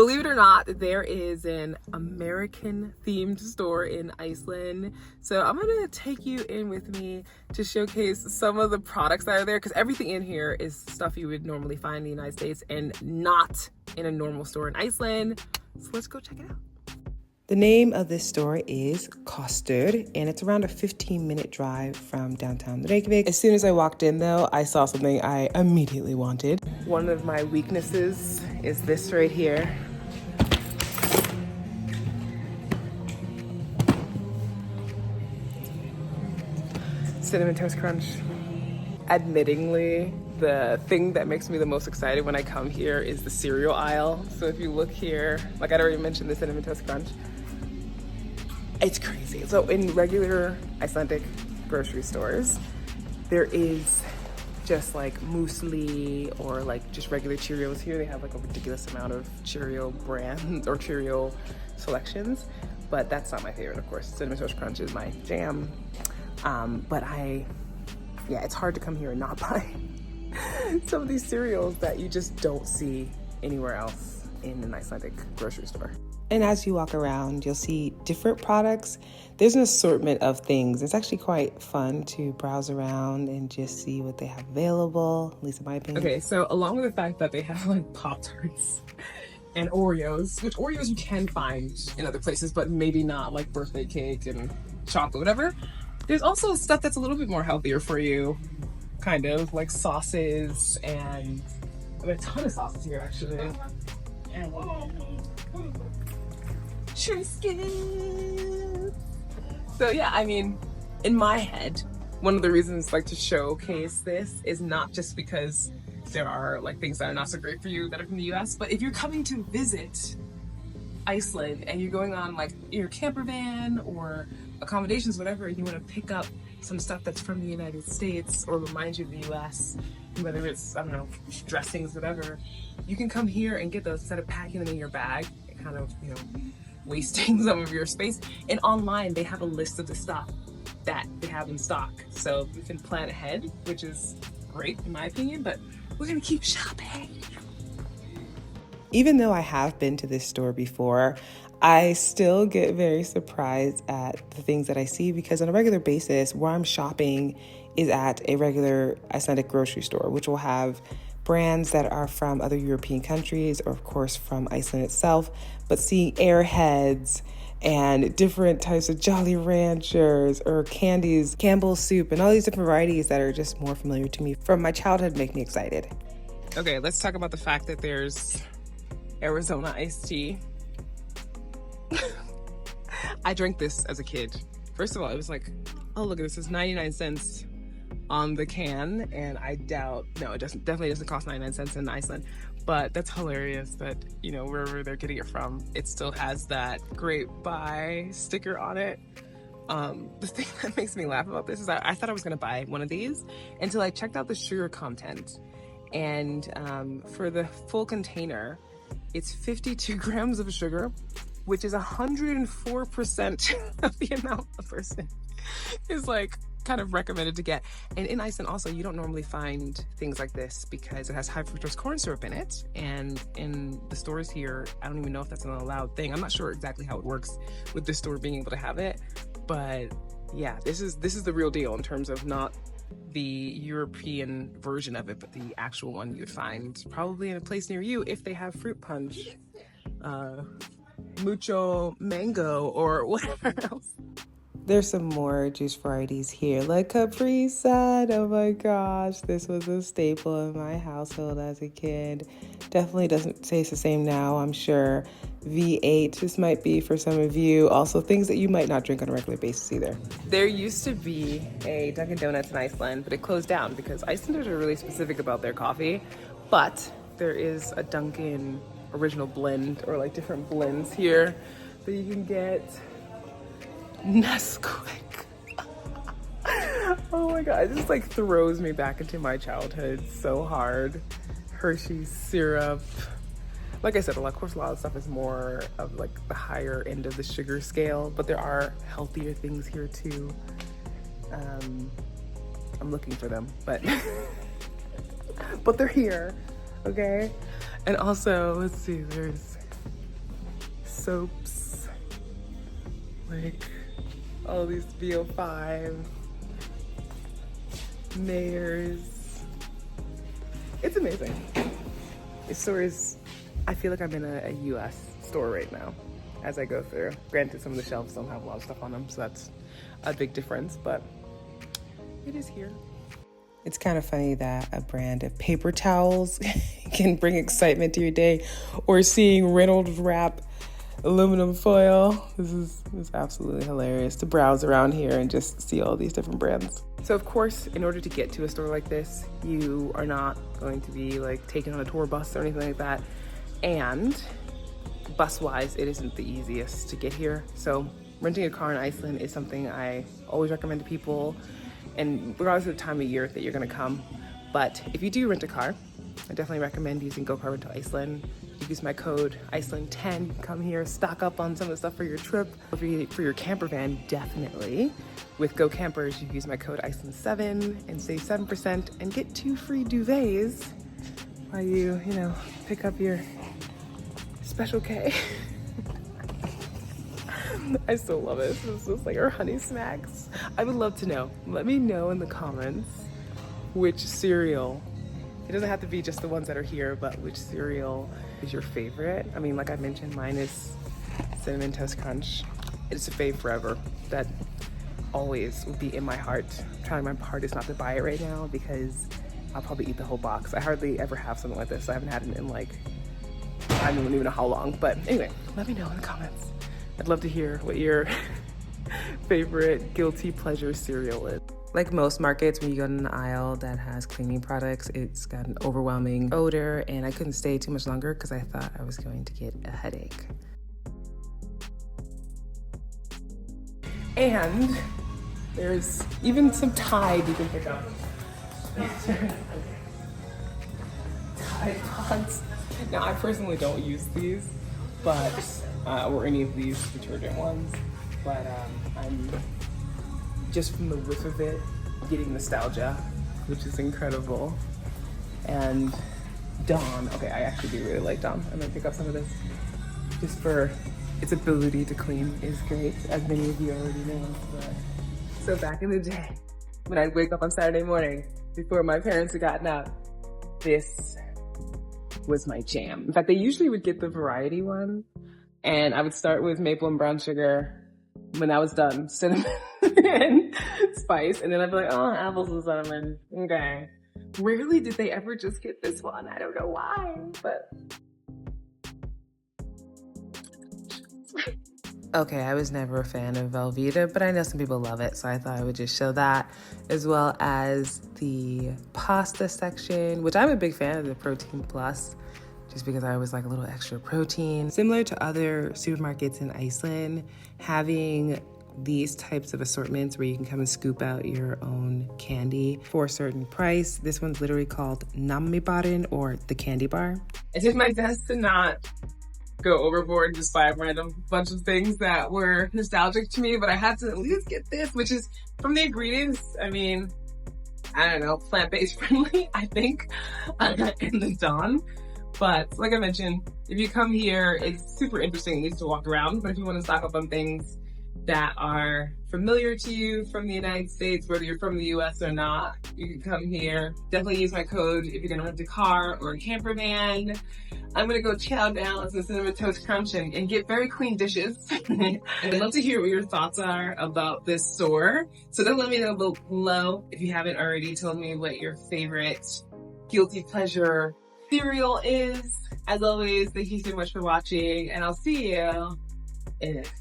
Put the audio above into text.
Believe it or not, there is an American themed store in Iceland. So I'm gonna take you in with me to showcase some of the products that are there, because everything in here is stuff you would normally find in the United States and not in a normal store in Iceland. So let's go check it out. The name of this store is Kostur, and it's around a 15-minute drive from downtown Reykjavik. As soon as I walked in, though, I saw something I immediately wanted. One of my weaknesses is this right here. Cinnamon Toast Crunch. Admittingly, the thing that makes me the most excited when I come here is the cereal aisle. So if you look here, like I already mentioned the Cinnamon Toast Crunch, it's crazy. So in regular Icelandic grocery stores, there is just like muesli or like just regular Cheerios. Here they have like a ridiculous amount of Cheerio brands or Cheerio selections, but that's not my favorite, of course. Cinnamon Toast Crunch is my jam. But it's hard to come here and not buy some of these cereals that you just don't see anywhere else in an Icelandic grocery store. And as you walk around, you'll see different products. There's an assortment of things. It's actually quite fun to browse around and just see what they have available, at least in my opinion. Okay, so along with the fact that they have like Pop-Tarts and Oreos, which Oreos you can find in other places, but maybe not, like birthday cake and chocolate, whatever. There's also stuff that's a little bit more healthier for you, kind of like sauces, and I have a ton of sauces here actually. And Triscuits. So yeah, I mean, in my head, one of the reasons like to showcase this is not just because there are like things that are not so great for you that are from the US, but if you're coming to visit Iceland and you're going on like your camper van or accommodations, whatever, and you want to pick up some stuff that's from the United States or remind you of the US, whether it's, I don't know, dressings, whatever, you can come here and get those instead of packing them in your bag and kind of, you know, wasting some of your space. And online, they have a list of the stuff that they have in stock. So you can plan ahead, which is great in my opinion, but we're gonna keep shopping. Even though I have been to this store before, I still get very surprised at the things that I see, because on a regular basis, where I'm shopping is at a regular Icelandic grocery store, which will have brands that are from other European countries or of course from Iceland itself, but seeing Airheads and different types of Jolly Ranchers or candies, Campbell's soup, and all these different varieties that are just more familiar to me from my childhood make me excited. Okay, let's talk about the fact that there's Arizona iced tea. I drank this as a kid. First of all, it was like, oh look at this, it's 99 cents on the can, and I doubt, no, it definitely doesn't cost 99 cents in Iceland, but that's hilarious that, you know, wherever they're getting it from, it still has that great buy sticker on it. The thing that makes me laugh about this is I thought I was gonna buy one of these until I checked out the sugar content, and for the full container, it's 52 grams of sugar, which is 104% of the amount a person is like kind of recommended to get. And in Iceland also, you don't normally find things like this because it has high fructose corn syrup in it. And in the stores here, I don't even know if that's an allowed thing. I'm not sure exactly how it works with this store being able to have it, but yeah, this is the real deal in terms of not the European version of it, but the actual one you'd find probably in a place near you if they have fruit punch, mucho mango, or whatever else. There's some more juice varieties here, like Capri Sun. Oh my gosh, this was a staple in my household as a kid. Definitely doesn't taste the same now, I'm sure. V8, this might be for some of you. Also things that you might not drink on a regular basis either. There used to be a Dunkin' Donuts in Iceland, but it closed down because Icelanders are really specific about their coffee. But there is a Dunkin' original blend, or like different blends here that you can get. Nesquik. Oh my god, it just like throws me back into my childhood so hard. Hershey's syrup. Like I said, of course a lot of stuff is more of like the higher end of the sugar scale, but there are healthier things here too. I'm looking for them, but but they're here, okay? And also, let's see, there's soaps, like all these VO5, Mayors. It's amazing. This store is, I feel like I'm in a US store right now as I go through. Granted, some of the shelves don't have a lot of stuff on them, so that's a big difference, but it is here. It's kind of funny that a brand of paper towels can bring excitement to your day, or seeing Reynolds wrap aluminum foil. This is absolutely hilarious to browse around here and just see all these different brands. So of course, in order to get to a store like this, you are not going to be like taken on a tour bus or anything like that. And bus-wise, it isn't the easiest to get here. So renting a car in Iceland is something I always recommend to people, and regardless of the time of year that you're gonna come. But if you do rent a car, I definitely recommend using Go Car Rental Iceland. You use my code Iceland10, you can come here, stock up on some of the stuff for your trip. For your camper van, definitely. With Go Campers, you use my code Iceland7 and save 7% and get 2 free duvets while you pick up your Special K. I still love it. This is like our honey smacks. I would love to know. Let me know in the comments which cereal, it doesn't have to be just the ones that are here, but which cereal is your favorite. I mean, like I mentioned, mine is Cinnamon Toast Crunch. It's a fave forever. That always will be in my heart. I'm trying my hardest not to buy it right now because I'll probably eat the whole box. I hardly ever have something like this. I haven't had it in like, I don't even know how long. But anyway, let me know in the comments. I'd love to hear what your favorite guilty pleasure cereal is. Like most markets, when you go in an aisle that has cleaning products, it's got an overwhelming odor, and I couldn't stay too much longer because I thought I was going to get a headache. And there's even some Tide you can pick up. Tide Pods. Now, I personally don't use these, but or any of these detergent ones, but I'm just from the whiff of it getting nostalgia, which is incredible. And Dawn, okay, I actually do really like Dawn. I'm gonna pick up some of this just for its ability to clean is great, as many of you already know. But so back in the day, when I'd wake up on Saturday morning before my parents had gotten up, this was my jam. In fact, they usually would get the variety one, and I would start with maple and brown sugar. When I was done, cinnamon and spice, and then I'd be like, oh, apples and cinnamon, okay. Rarely did they ever just get this one. I don't know why, but. Okay, I was never a fan of Velveeta, but I know some people love it, so I thought I would just show that, as well as the pasta section, which I'm a big fan of the Protein Plus, just because I always like a little extra protein. Similar to other supermarkets in Iceland, having these types of assortments where you can come and scoop out your own candy for a certain price. This one's literally called Nammibarin, or the candy bar. I did my best to not go overboard and just buy a random bunch of things that were nostalgic to me, but I had to at least get this, which is from the ingredients, I mean, I don't know, plant-based friendly, I think, in the Dawn. But like I mentioned, if you come here, it's super interesting at least to walk around. But if you want to stock up on things that are familiar to you from the United States, whether you're from the US or not, you can come here. Definitely use my code if you're going to rent a car or a camper van. I'm going to go chow down on some Cinnamon Toast Crunch and get very clean dishes. I'd love to hear what your thoughts are about this store. So then let me know below if you haven't already told me what your favorite guilty pleasure cereal is. As always, thank you so much for watching, and I'll see you in it.